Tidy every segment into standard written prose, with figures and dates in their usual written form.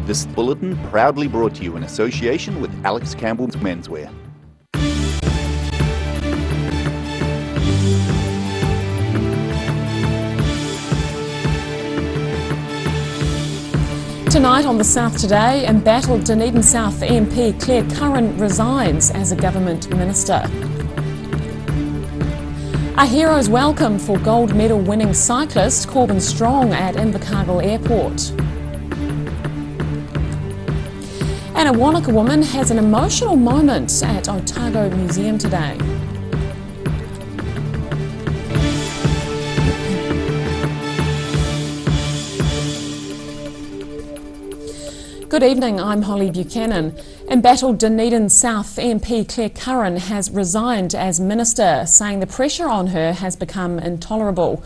This bulletin proudly brought to you in association with Alex Campbell's Menswear. Tonight on The South Today, embattled Dunedin South MP Claire Curran resigns as a government minister. A hero's welcome for gold medal winning cyclist Corbin Strong at Invercargill Airport. And a Wanaka woman has an emotional moment at Otago Museum today. Good evening, I'm Holly Buchanan. Embattled Dunedin South MP Claire Curran has resigned as minister, saying the pressure on her has become intolerable.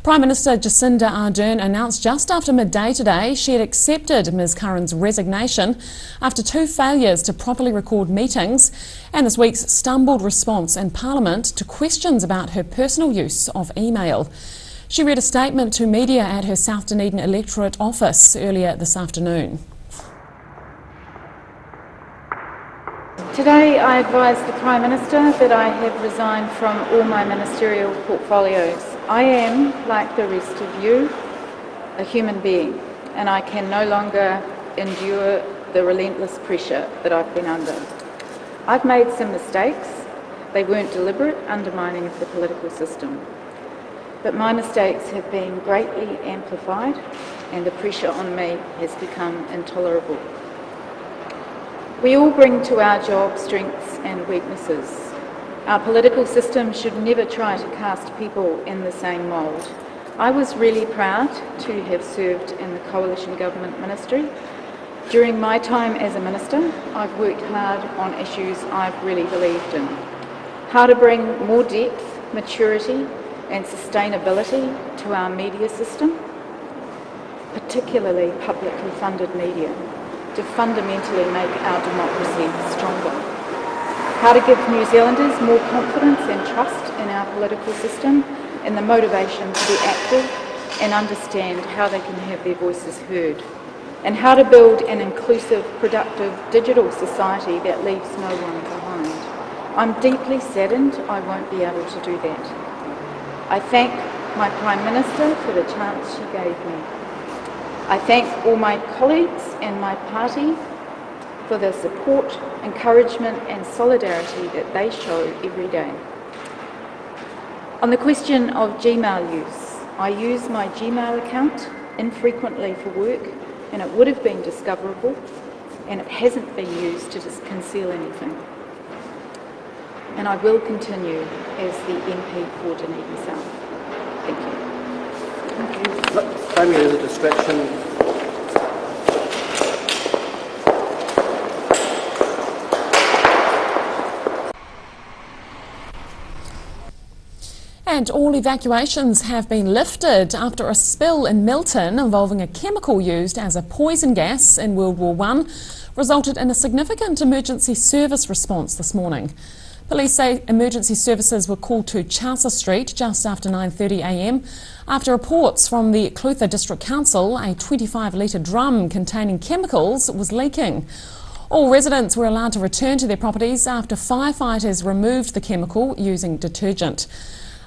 Prime Minister Jacinda Ardern announced just after midday today she had accepted Ms Curran's resignation after two failures to properly record meetings and this week's stumbled response in Parliament to questions about her personal use of email. She read a statement to media at her South Dunedin electorate office earlier this afternoon. Today I advise the Prime Minister that I have resigned from all my ministerial portfolios. I am, like the rest of you, a human being, and I can no longer endure the relentless pressure that I've been under. I've made some mistakes. They weren't deliberate undermining of the political system. But my mistakes have been greatly amplified and the pressure on me has become intolerable. We all bring to our job strengths and weaknesses. Our political system should never try to cast people in the same mould. I was really proud to have served in the Coalition Government Ministry. During my time as a minister, I've worked hard on issues I've really believed in. How to bring more depth, maturity and sustainability to our media system, particularly publicly funded media, to fundamentally make our democracy stronger. How to give New Zealanders more confidence and trust in our political system and the motivation to be active and understand how they can have their voices heard. And how to build an inclusive, productive digital society that leaves no one behind. I'm deeply saddened I won't be able to do that. I thank my Prime Minister for the chance she gave me. I thank all my colleagues and my party for the support, encouragement and solidarity that they show every day. On the question of Gmail use, I use my Gmail account infrequently for work and it would have been discoverable and it hasn't been used to conceal anything. And I will continue as the MP for Dunedin South. Thank you. Thank you. Maybe there's a distraction. And all evacuations have been lifted after a spill in Milton involving a chemical used as a poison gas in World War I resulted in a significant emergency service response this morning. Police say emergency services were called to Chaucer Street just after 9:30 a.m. after reports from the Clutha District Council a 25-litre drum containing chemicals was leaking. All residents were allowed to return to their properties after firefighters removed the chemical using detergent.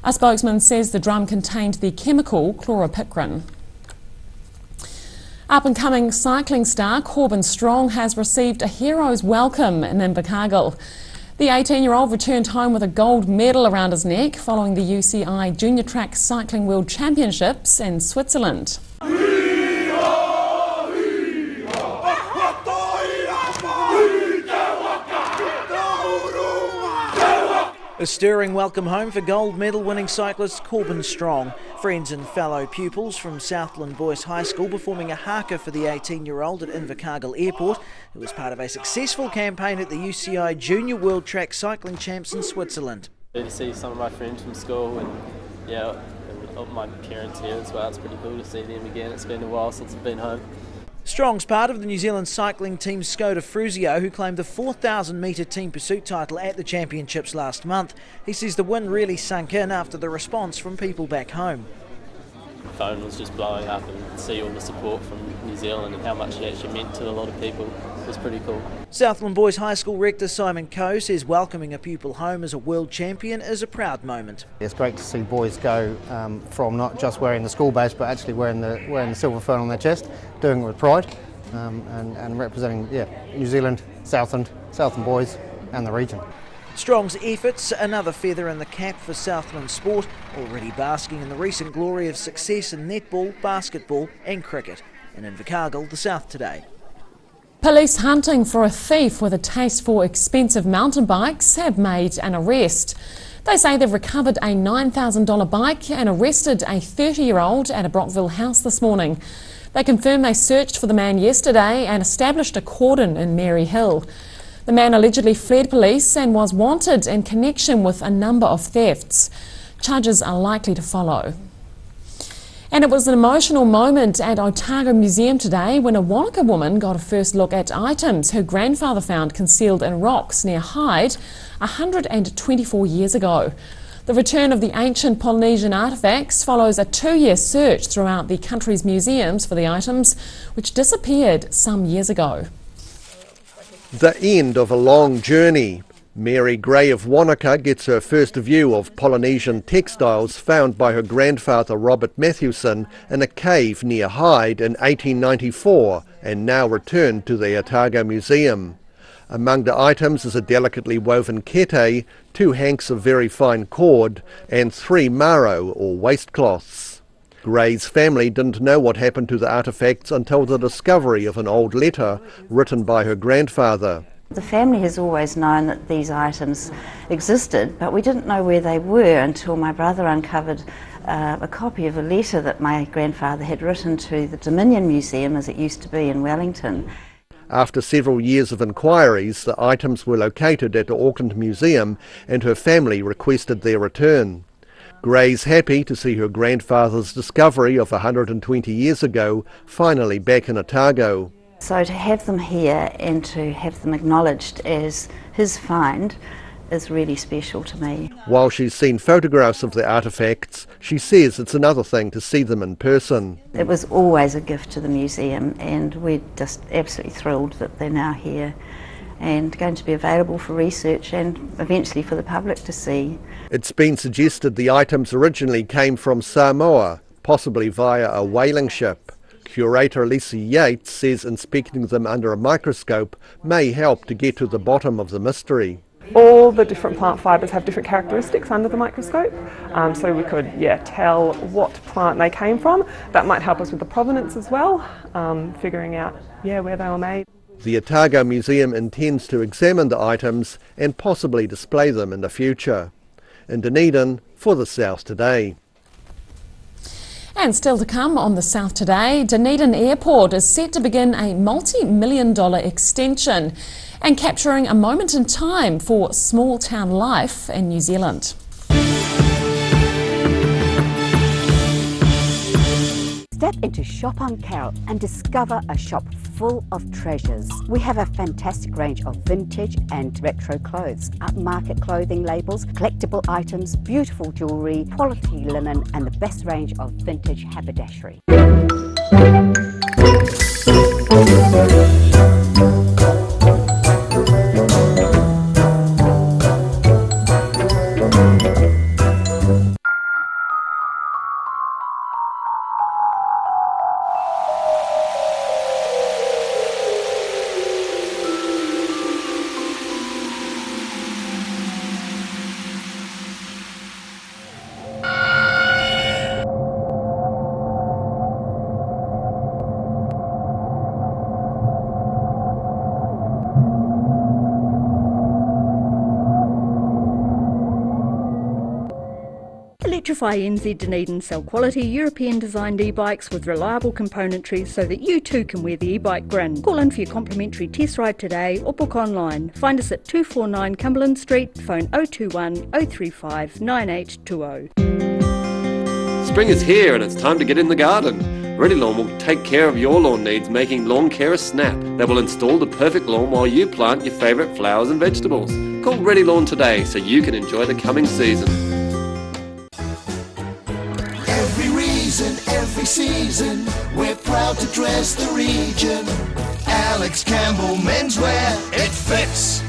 A spokesman says the drum contained the chemical chloropicrin. Up-and-coming cycling star Corbin Strong has received a hero's welcome in Invercargill. The 18-year-old returned home with a gold medal around his neck following the UCI Junior Track Cycling World Championships in Switzerland. A stirring welcome home for gold medal winning cyclist Corbin Strong. Friends and fellow pupils from Southland Boys High School performing a haka for the 18-year-old at Invercargill Airport, who was part of a successful campaign at the UCI Junior World Track Cycling Champs in Switzerland. To see some of my friends from school and my parents here as well, it's pretty cool to see them again. It's been a while since I've been home. Strong's part of the New Zealand cycling team Skoda Fruscio, who claimed the 4,000 metre team pursuit title at the championships last month. He says the win really sunk in after the response from people back home. phone was just blowing up, and see all the support from New Zealand and how much it actually meant to a lot of people was pretty cool. Southland Boys High School Rector Simon Coe says welcoming a pupil home as a world champion is a proud moment. It's great to see boys go from not just wearing the school badge but actually wearing the silver fern on their chest, doing it with pride and representing New Zealand, Southland boys and the region. Strong's efforts, another feather in the cap for Southland sport, already basking in the recent glory of success in netball, basketball and cricket. In Invercargill, the South Today. Police hunting for a thief with a taste for expensive mountain bikes have made an arrest. They say they've recovered a $9,000 bike and arrested a 30-year-old at a Brockville house this morning. They confirm they searched for the man yesterday and established a cordon in Mary Hill. The man allegedly fled police and was wanted in connection with a number of thefts. Charges are likely to follow. And it was an emotional moment at Otago Museum today when a Wanaka woman got a first look at items her grandfather found concealed in rocks near Hyde 124 years ago. The return of the ancient Polynesian artefacts follows a 2-year search throughout the country's museums for the items which disappeared some years ago. The end of a long journey. Mary Gray of Wanaka gets her first view of Polynesian textiles found by her grandfather Robert Matthewson in a cave near Hyde in 1894 and now returned to the Otago Museum. Among the items is a delicately woven kete, 2 hanks of very fine cord and 3 maro or waistcloths. Gray's family didn't know what happened to the artefacts until the discovery of an old letter written by her grandfather. The family has always known that these items existed, but we didn't know where they were until my brother uncovered a copy of a letter that my grandfather had written to the Dominion Museum, as it used to be in Wellington. After several years of inquiries, the items were located at the Auckland Museum and her family requested their return. Gray's happy to see her grandfather's discovery of 120 years ago finally back in Otago. So to have them here and to have them acknowledged as his find is really special to me. While she's seen photographs of the artefacts, she says it's another thing to see them in person. It was always a gift to the museum and we're just absolutely thrilled that they're now here and going to be available for research and eventually for the public to see. It's been suggested the items originally came from Samoa, possibly via a whaling ship. Curator Lisa Yates says inspecting them under a microscope may help to get to the bottom of the mystery. All the different plant fibres have different characteristics under the microscope, so we could tell what plant they came from. That might help us with the provenance as well, figuring out where they were made. The Otago Museum intends to examine the items and possibly display them in the future. In Dunedin, for the South Today. And still to come on the South Today, Dunedin Airport is set to begin a multi-million-dollar extension and capturing a moment in time for small town life in New Zealand. Step into Shop on Carroll and discover a shop full of treasures. We have a fantastic range of vintage and retro clothes, upmarket clothing labels, collectible items, beautiful jewellery, quality linen and the best range of vintage haberdashery. Electrify NZ Dunedin sell quality European designed e-bikes with reliable componentry so that you too can wear the e-bike grin. Call in for your complimentary test ride today or book online. Find us at 249 Cumberland Street, phone 021 035 9820. Spring is here and it's time to get in the garden. Ready Lawn will take care of your lawn needs, making Lawn Care a snap. They will install the perfect lawn while you plant your favourite flowers and vegetables. Call Ready Lawn today so you can enjoy the coming season. Every reason, every season, we're proud to dress the region. Alex Campbell Menswear, it fits.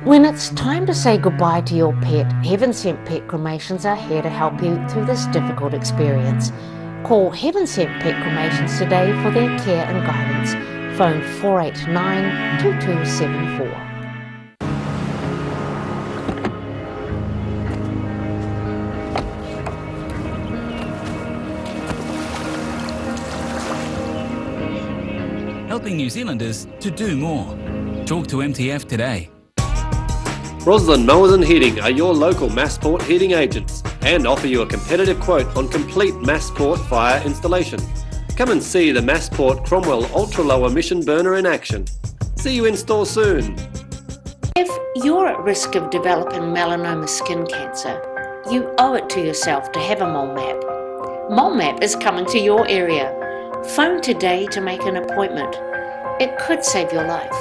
When it's time to say goodbye to your pet, Heaven Sent Pet Cremations are here to help you through this difficult experience. Call Heaven Sent Pet Cremations today for their care and guidance. Phone 489 2274. Helping New Zealanders to do more. Talk to MTF today. Roslyn Mowers and Heating are your local Massport heating agents and offer you a competitive quote on complete Massport fire installation. Come and see the Massport Cromwell Ultra Low Emission Burner in action. See you in store soon. If you're at risk of developing melanoma skin cancer, you owe it to yourself to have a mole map. Mole map is coming to your area. Phone today to make an appointment. It could save your life.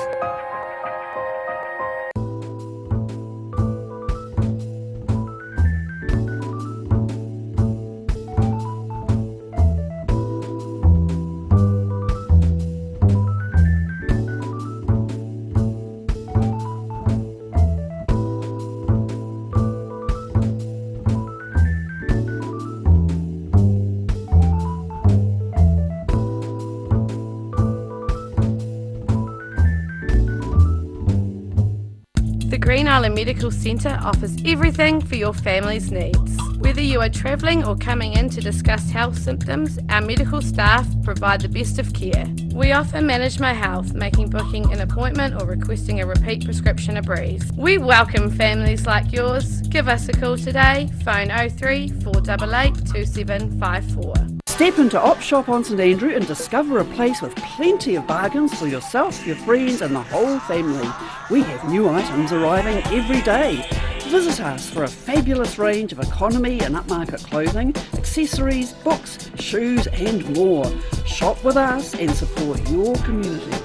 The Green Island Medical Centre offers everything for your family's needs. Whether you are travelling or coming in to discuss health symptoms, our medical staff provide the best of care. We offer Manage My Health, making booking an appointment or requesting a repeat prescription a breeze. We welcome families like yours. Give us a call today, phone 03 488 2754. Step into Op Shop on St Andrew and discover a place with plenty of bargains for yourself, your friends and the whole family. We have new items arriving every day. Visit us for a fabulous range of economy and upmarket clothing, accessories, books, shoes and more. Shop with us and support your community.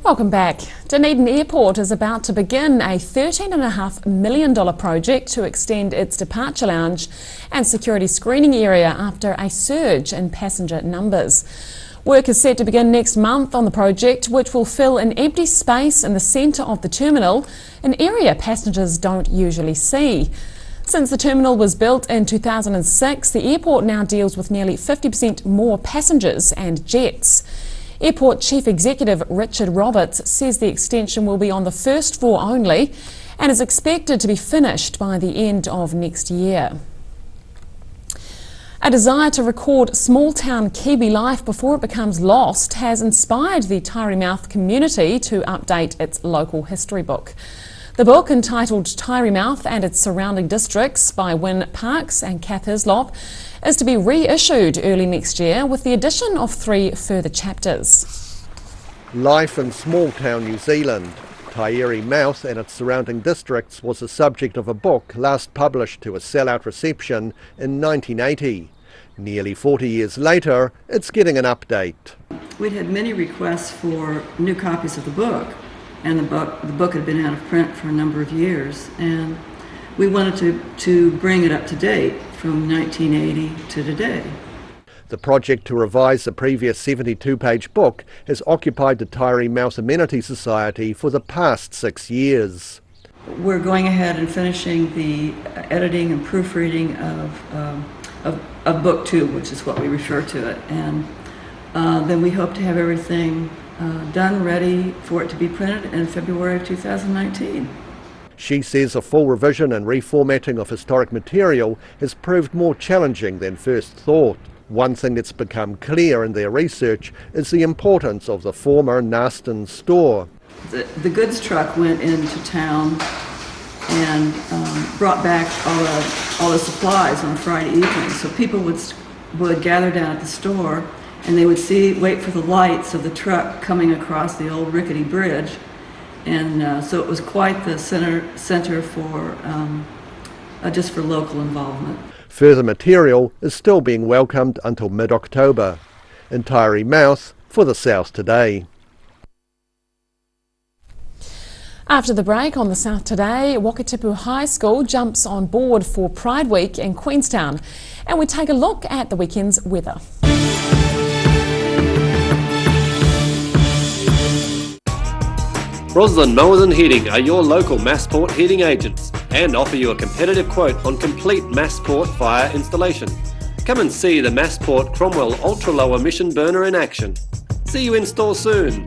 Welcome back. Dunedin Airport is about to begin a $13.5 million project to extend its departure lounge and security screening area after a surge in passenger numbers. Work is set to begin next month on the project, which will fill an empty space in the centre of the terminal, an area passengers don't usually see. Since the terminal was built in 2006, the airport now deals with nearly 50% more passengers and jets. Airport Chief Executive Richard Roberts says the extension will be on the first floor only and is expected to be finished by the end of next year. A desire to record small-town Kiwi life before it becomes lost has inspired the Tairemouth community to update its local history book. The book, entitled Tairemouth and its Surrounding Districts by Wynne Parks and Kath Hislop, is to be reissued early next year with the addition of 3 further chapters. Life in small-town New Zealand, Tairemouth and its surrounding districts was the subject of a book last published to a sellout reception in 1980. Nearly 40 years later, it's getting an update. We'd had many requests for new copies of the book, and the book had been out of print for a number of years, and we wanted to bring it up to date from 1980 to today. The project to revise the previous 72-page book has occupied the Tairemouth Amenity Society for the past 6 years. We're going ahead and finishing the editing and proofreading of Book 2, which is what we refer to it, and then we hope to have everything done, ready for it to be printed in February of 2019. She says a full revision and reformatting of historic material has proved more challenging than first thought. One thing that's become clear in their research is the importance of the former Narston store. The goods truck went into town and brought back all the supplies on Friday evening. So people would gather down at the store and they would wait for the lights of the truck coming across the old rickety bridge. And so it was quite the center for just for local involvement. Further material is still being welcomed until mid-October. In Tairemouth, for the South Today. After the break on the South Today, Wakatipu High School jumps on board for Pride Week in Queenstown. And we take a look at the weekend's weather. Roslyn Mowers and Heating are your local Massport heating agents and offer you a competitive quote on complete Massport fire installation. Come and see the Massport Cromwell Ultra Low Emission Burner in action. See you in store soon.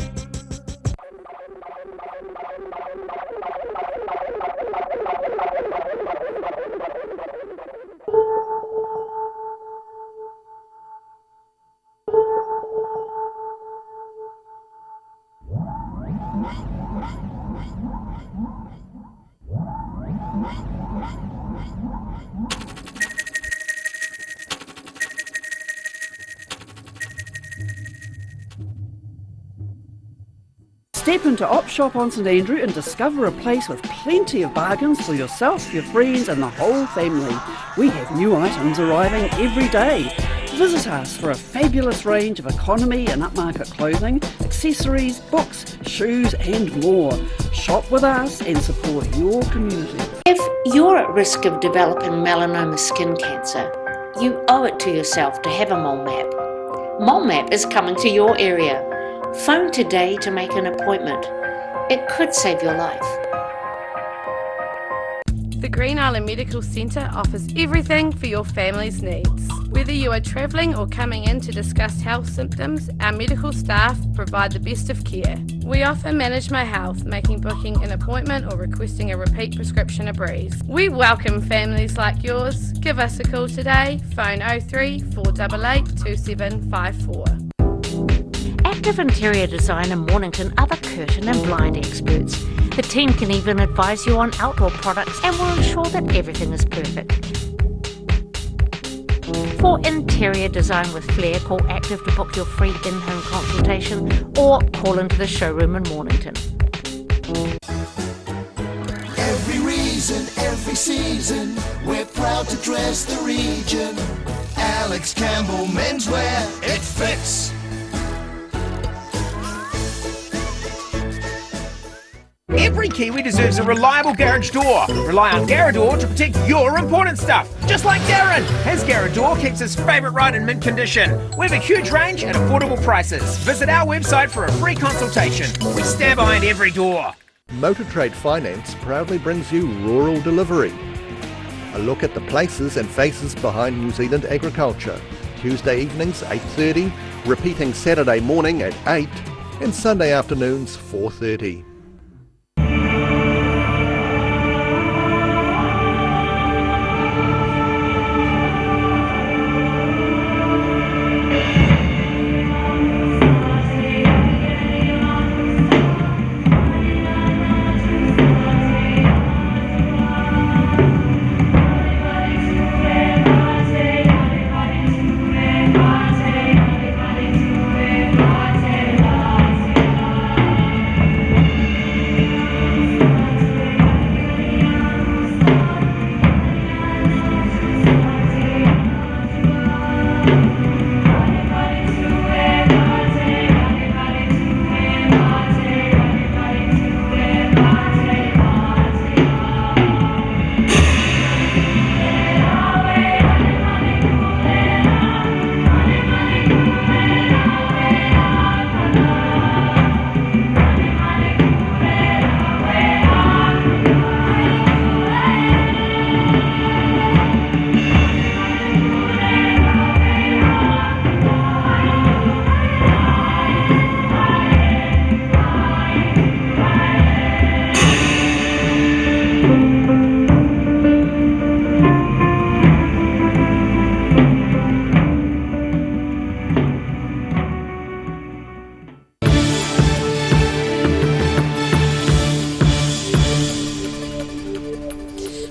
Step into Op Shop on St Andrew and discover a place with plenty of bargains for yourself, your friends and the whole family. We have new items arriving every day. Visit us for a fabulous range of economy and upmarket clothing, accessories, books, shoes and more. Shop with us and support your community. If you're at risk of developing melanoma skin cancer, you owe it to yourself to have a mole map. Mole Map is coming to your area. Phone today to make an appointment. It could save your life. The Green Island Medical Centre offers everything for your family's needs. Whether you are travelling or coming in to discuss health symptoms, our medical staff provide the best of care. We offer Manage My Health, making booking an appointment or requesting a repeat prescription a breeze. We welcome families like yours. Give us a call today. Phone 03 488 2754. Active Interior Design in Mornington are the curtain and blind experts. The team can even advise you on outdoor products and will ensure that everything is perfect. For interior design with flair, call Active to book your free in-home consultation or call into the showroom in Mornington. Every reason, every season, we're proud to dress the region. Alex Campbell Menswear, it fits. Every Kiwi deserves a reliable garage door. Rely on Garador to protect your important stuff. Just like Darren, his Garador keeps his favourite ride in mint condition. We have a huge range at affordable prices. Visit our website for a free consultation. We stand behind every door. Motor Trade Finance proudly brings you Rural Delivery. A look at the places and faces behind New Zealand agriculture. Tuesday evenings 8:30, repeating Saturday morning at 8 and Sunday afternoons 4:30.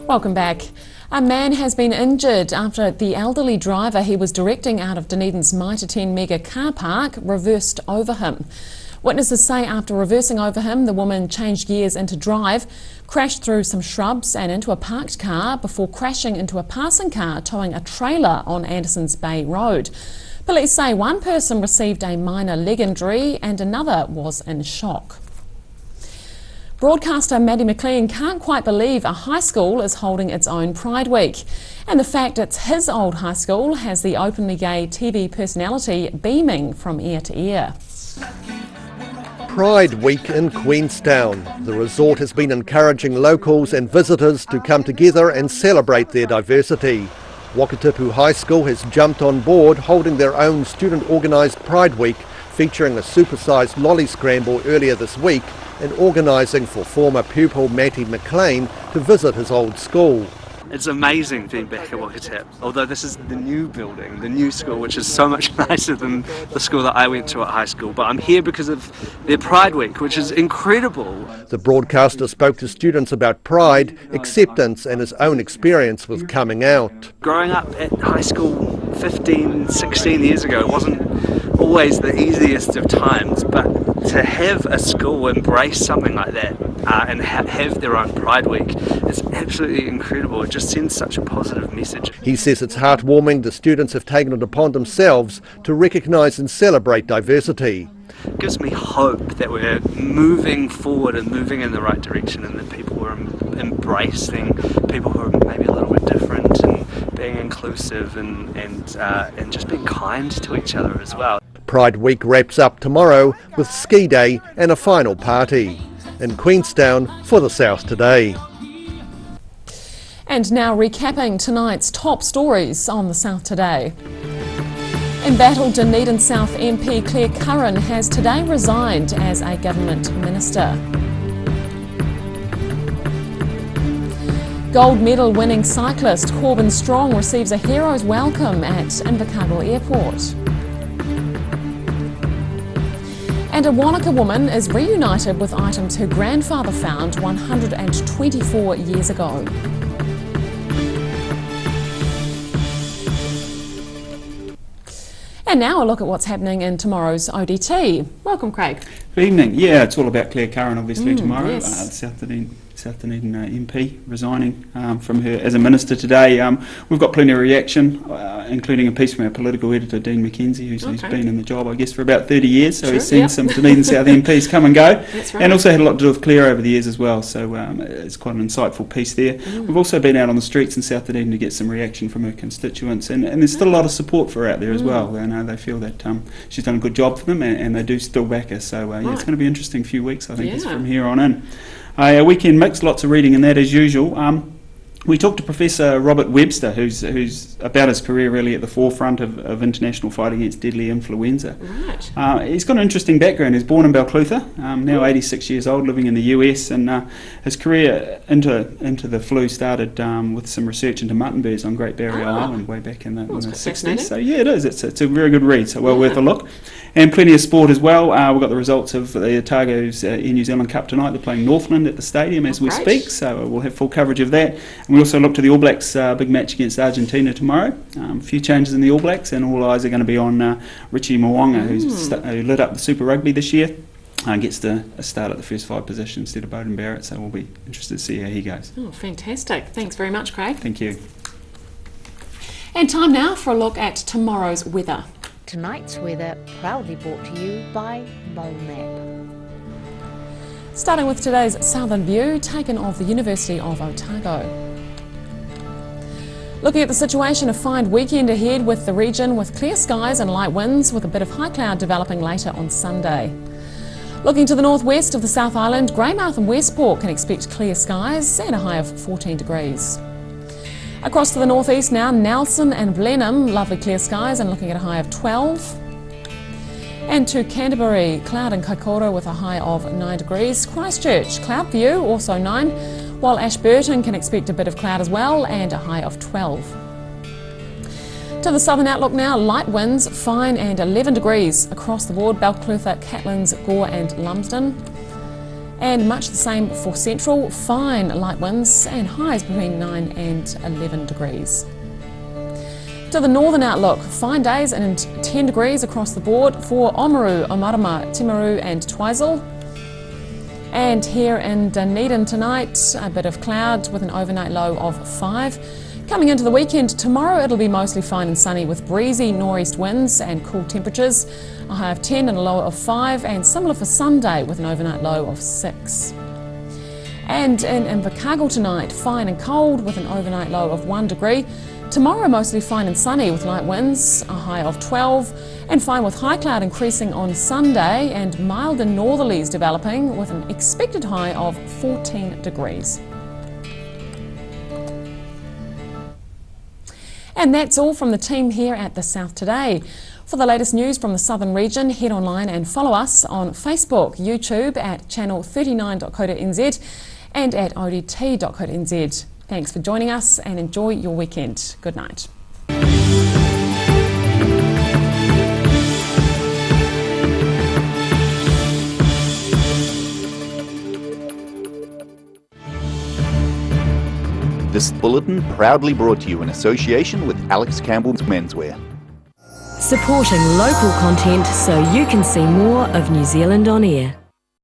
Welcome back. A man has been injured after the elderly driver he was directing out of Dunedin's Mitre 10 mega car park reversed over him. Witnesses say after reversing over him, the woman changed gears into drive, crashed through some shrubs and into a parked car before crashing into a passing car towing a trailer on Andersons Bay Road. Police say one person received a minor leg injury and another was in shock. Broadcaster Maddie McLean can't quite believe a high school is holding its own Pride Week, and the fact it's his old high school has the openly gay TV personality beaming from ear to ear. Pride Week in Queenstown. The resort has been encouraging locals and visitors to come together and celebrate their diversity. Wakatipu High School has jumped on board, holding their own student-organised Pride Week, featuring a supersized lolly scramble earlier this week and organising for former pupil Matty McLean to visit his old school. It's amazing being back at Wakatipu, although this is the new building, the new school, which is so much nicer than the school that I went to at high school. But I'm here because of their Pride Week, which is incredible. The broadcaster spoke to students about pride, acceptance and his own experience with coming out. Growing up at high school 15, 16 years ago, it wasn't always the easiest of times, but to have a school embrace something like that and have their own Pride Week is absolutely incredible. It just sends such a positive message. He says it's heartwarming the students have taken it upon themselves to recognise and celebrate diversity. It gives me hope that we're moving forward and moving in the right direction, and that people are embracing people who are maybe a little bit different and being inclusive and just being kind to each other as well. Pride Week wraps up tomorrow with ski day and a final party. In Queenstown for the South Today. And now recapping tonight's top stories on the South Today. Embattled Dunedin South MP Claire Curran has today resigned as a government minister. Gold medal winning cyclist Corbin Strong receives a hero's welcome at Invercargill Airport. And a Wanaka woman is reunited with items her grandfather found 124 years ago. And now a look at what's happening in tomorrow's ODT. Welcome, Craig. Good evening. Yeah, it's all about Claire Curran, obviously, tomorrow. Yes. South Dunedin MP resigning from her as a minister today. We've got plenty of reaction, including a piece from our political editor, Dean McKenzie, who's been in the job, I guess, for about 30 years, so he's seen some Dunedin South MPs come and go. That's right. And also had a lot to do with Claire over the years as well, so it's quite an insightful piece there. We've also been out on the streets in South Dunedin to get some reaction from her constituents, and there's still a lot of support for her out there as well. They feel that she's done a good job for them, and they do still back her, so yeah, it's going to be an interesting few weeks, I think, it's from here on in. A weekend mix, lots of reading in that as usual. We talked to Professor Robert Webster, who's about his career really at the forefront of international fight against deadly influenza. Right. He's got an interesting background. He was born in Balclutha, now 86 years old, living in the US, and his career into the flu started with some research into mutton birds on Great Barrier Island way back in the 60s. So yeah, it is. It's a very good read, so well worth a look. And plenty of sport as well. We've got the results of the Otago's New Zealand Cup tonight. They're playing Northland at the stadium as we speak, so we'll have full coverage of that. And we also look to the All Blacks big match against Argentina tomorrow. A few changes in the All Blacks, and all eyes are going to be on Richie Mo'unga, who lit up the Super Rugby this year. Gets a start at the first 5 position instead of Bowden Barrett, so we'll be interested to see how he goes. Oh, fantastic. Thanks very much, Craig. Thank you. And time now for a look at tomorrow's weather. Tonight's weather proudly brought to you by MoMap. Starting with today's southern view, taken of the University of Otago. Looking at the situation, a fine weekend ahead with the region with clear skies and light winds with a bit of high cloud developing later on Sunday. Looking to the northwest of the South Island, Greymouth and Westport can expect clear skies and a high of 14 degrees. Across to the northeast now, Nelson and Blenheim, lovely clear skies and looking at a high of 12. And to Canterbury, cloud and Kaikoura with a high of 9 degrees. Christchurch, cloud view, also 9, while Ashburton can expect a bit of cloud as well and a high of 12. To the southern outlook now, light winds, fine and 11 degrees across the board, Balclutha, Catlins, Gore and Lumsden. And much the same for central, fine light winds and highs between 9 and 11 degrees. To the northern outlook, fine days and 10 degrees across the board for Oamaru, Omarama, Timaru and Twizel. And here in Dunedin tonight, a bit of cloud with an overnight low of 5. Coming into the weekend, tomorrow it'll be mostly fine and sunny with breezy nor'east winds and cool temperatures. A high of 10 and a low of 5, and similar for Sunday with an overnight low of 6. And in Invercargill tonight, fine and cold with an overnight low of 1 degree. Tomorrow mostly fine and sunny with light winds, a high of 12, and fine with high cloud increasing on Sunday and mild and northerlies developing with an expected high of 14 degrees. And that's all from the team here at The South Today. For the latest news from the southern region, head online and follow us on Facebook, YouTube at channel39.co.nz and at odt.co.nz. Thanks for joining us and enjoy your weekend. Good night. This bulletin proudly brought to you in association with Alex Campbell's Menswear. Supporting local content so you can see more of New Zealand on air.